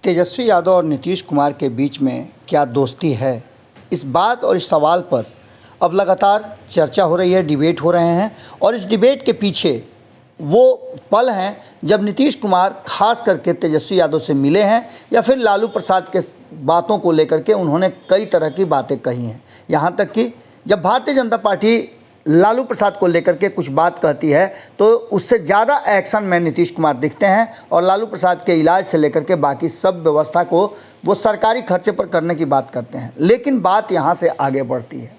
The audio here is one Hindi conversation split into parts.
तेजस्वी यादव और नीतीश कुमार के बीच में क्या दोस्ती है, इस बात और इस सवाल पर अब लगातार चर्चा हो रही है, डिबेट हो रहे हैं। और इस डिबेट के पीछे वो पल हैं जब नीतीश कुमार खास करके तेजस्वी यादव से मिले हैं या फिर लालू प्रसाद के बातों को लेकर के उन्होंने कई तरह की बातें कही हैं। यहाँ तक कि जब भारतीय जनता पार्टी लालू प्रसाद को लेकर के कुछ बात कहती है तो उससे ज़्यादा एक्शन में नीतीश कुमार दिखते हैं और लालू प्रसाद के इलाज से लेकर के बाकी सब व्यवस्था को वो सरकारी खर्चे पर करने की बात करते हैं। लेकिन बात यहाँ से आगे बढ़ती है।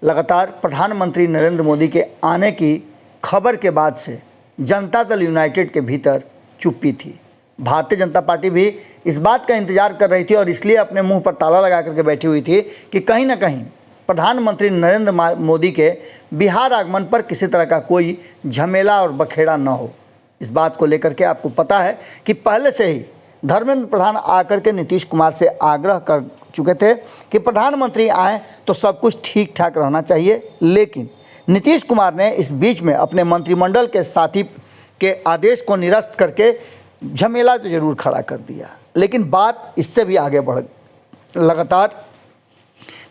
लगातार प्रधानमंत्री नरेंद्र मोदी के आने की खबर के बाद से जनता दल यूनाइटेड के भीतर चुप्पी थी। भारतीय जनता पार्टी भी इस बात का इंतजार कर रही थी और इसलिए अपने मुंह पर ताला लगा करके बैठी हुई थी कि कहीं ना कहीं प्रधानमंत्री नरेंद्र मोदी के बिहार आगमन पर किसी तरह का कोई झमेला और बखेड़ा न हो। इस बात को लेकर के आपको पता है कि पहले से ही धर्मेंद्र प्रधान आकर के नीतीश कुमार से आग्रह कर चुके थे कि प्रधानमंत्री आए तो सब कुछ ठीक ठाक रहना चाहिए। लेकिन नीतीश कुमार ने इस बीच में अपने मंत्रिमंडल के साथी के आदेश को निरस्त करके झमेला तो जरूर खड़ा कर दिया। लेकिन बात इससे भी आगे बढ़ लगातार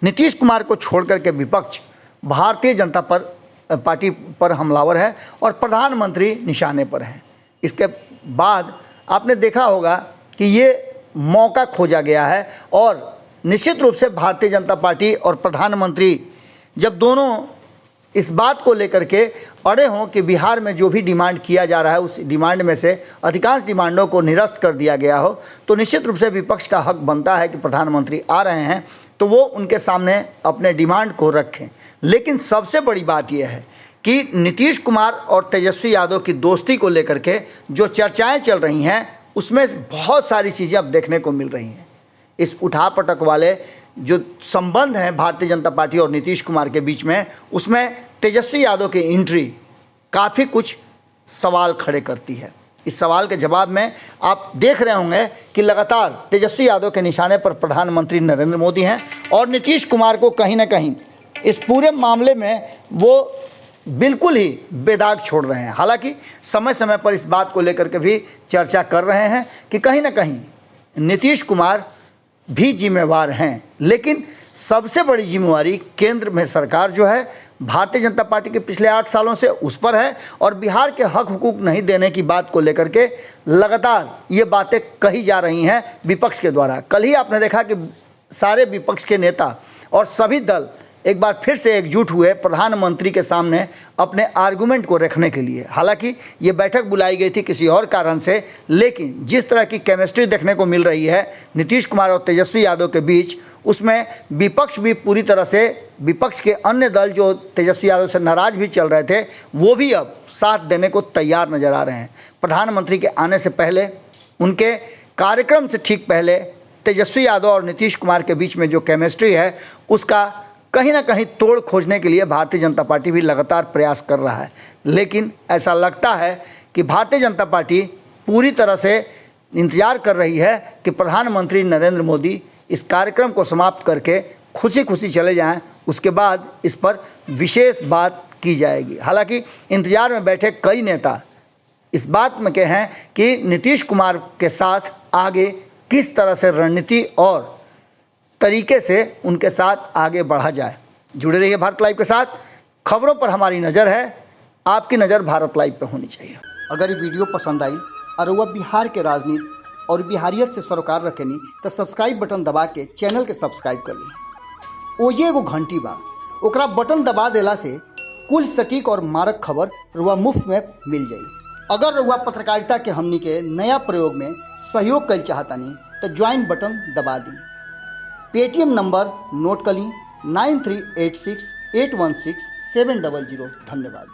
नीतीश कुमार को छोड़ करके विपक्ष भारतीय जनता पार्टी पर हमलावर है और प्रधानमंत्री निशाने पर हैं। इसके बाद आपने देखा होगा कि ये मौका खोजा गया है और निश्चित रूप से भारतीय जनता पार्टी और प्रधानमंत्री जब दोनों इस बात को लेकर के अड़े हों कि बिहार में जो भी डिमांड किया जा रहा है उस डिमांड में से अधिकांश डिमांडों को निरस्त कर दिया गया हो, तो निश्चित रूप से विपक्ष का हक बनता है कि प्रधानमंत्री आ रहे हैं तो वो उनके सामने अपने डिमांड को रखें। लेकिन सबसे बड़ी बात यह है कि नीतीश कुमार और तेजस्वी यादव की दोस्ती को लेकर के जो चर्चाएँ चल रही हैं उसमें बहुत सारी चीज़ें अब देखने को मिल रही हैं। इस उठापटक वाले जो संबंध हैं भारतीय जनता पार्टी और नीतीश कुमार के बीच में, उसमें तेजस्वी यादव की एंट्री काफ़ी कुछ सवाल खड़े करती है। इस सवाल के जवाब में आप देख रहे होंगे कि लगातार तेजस्वी यादव के निशाने पर प्रधानमंत्री नरेंद्र मोदी हैं और नीतीश कुमार को कहीं ना कहीं इस पूरे मामले में वो बिल्कुल ही बेदाग छोड़ रहे हैं। हालांकि समय समय पर इस बात को लेकर के भी चर्चा कर रहे हैं कि कहीं ना कहीं नीतीश कुमार भी जिम्मेवार हैं। लेकिन सबसे बड़ी जिम्मेवारी केंद्र में सरकार जो है भारतीय जनता पार्टी के पिछले 8 सालों से उस पर है और बिहार के हक हुकूक नहीं देने की बात को लेकर के लगातार ये बातें कही जा रही हैं विपक्ष के द्वारा। कल ही आपने देखा कि सारे विपक्ष के नेता और सभी दल एक बार फिर से एकजुट हुए प्रधानमंत्री के सामने अपने आर्गुमेंट को रखने के लिए। हालांकि ये बैठक बुलाई गई थी किसी और कारण से, लेकिन जिस तरह की केमिस्ट्री देखने को मिल रही है नीतीश कुमार और तेजस्वी यादव के बीच, उसमें विपक्ष भी पूरी तरह से, विपक्ष के अन्य दल जो तेजस्वी यादव से नाराज़ भी चल रहे थे वो भी अब साथ देने को तैयार नज़र आ रहे हैं। प्रधानमंत्री के आने से पहले, उनके कार्यक्रम से ठीक पहले तेजस्वी यादव और नीतीश कुमार के बीच में जो केमिस्ट्री है उसका कहीं ना कहीं तोड़ खोजने के लिए भारतीय जनता पार्टी भी लगातार प्रयास कर रहा है। लेकिन ऐसा लगता है कि भारतीय जनता पार्टी पूरी तरह से इंतजार कर रही है कि प्रधानमंत्री नरेंद्र मोदी इस कार्यक्रम को समाप्त करके खुशी खुशी चले जाएं, उसके बाद इस पर विशेष बात की जाएगी। हालांकि इंतजार में बैठे कई नेता इस बात में के हैं कि नीतीश कुमार के साथ आगे किस तरह से रणनीति और तरीके से उनके साथ आगे बढ़ा जाए। जुड़े रहिए भारत लाइव के साथ। खबरों पर हमारी नज़र है, आपकी नज़र भारत लाइव पे होनी चाहिए। अगर ये वीडियो पसंद आई और वह बिहार के राजनीति और बिहारियत से सरोकार रखेनी तो सब्सक्राइब बटन दबा के चैनल के सब्सक्राइब कर ली। ओजे एगो घंटी बा, ओकरा बटन दबा देला से कुल सटीक और मारक खबर रुआ मुफ्त में मिल जाई। अगर रुआ पत्रकारिता के हमनी के नया प्रयोग में सहयोग कर चाहतानी तो ज्वाइन बटन दबा दी। पेटीएम नंबर नोट कर ली 9386816700। धन्यवाद।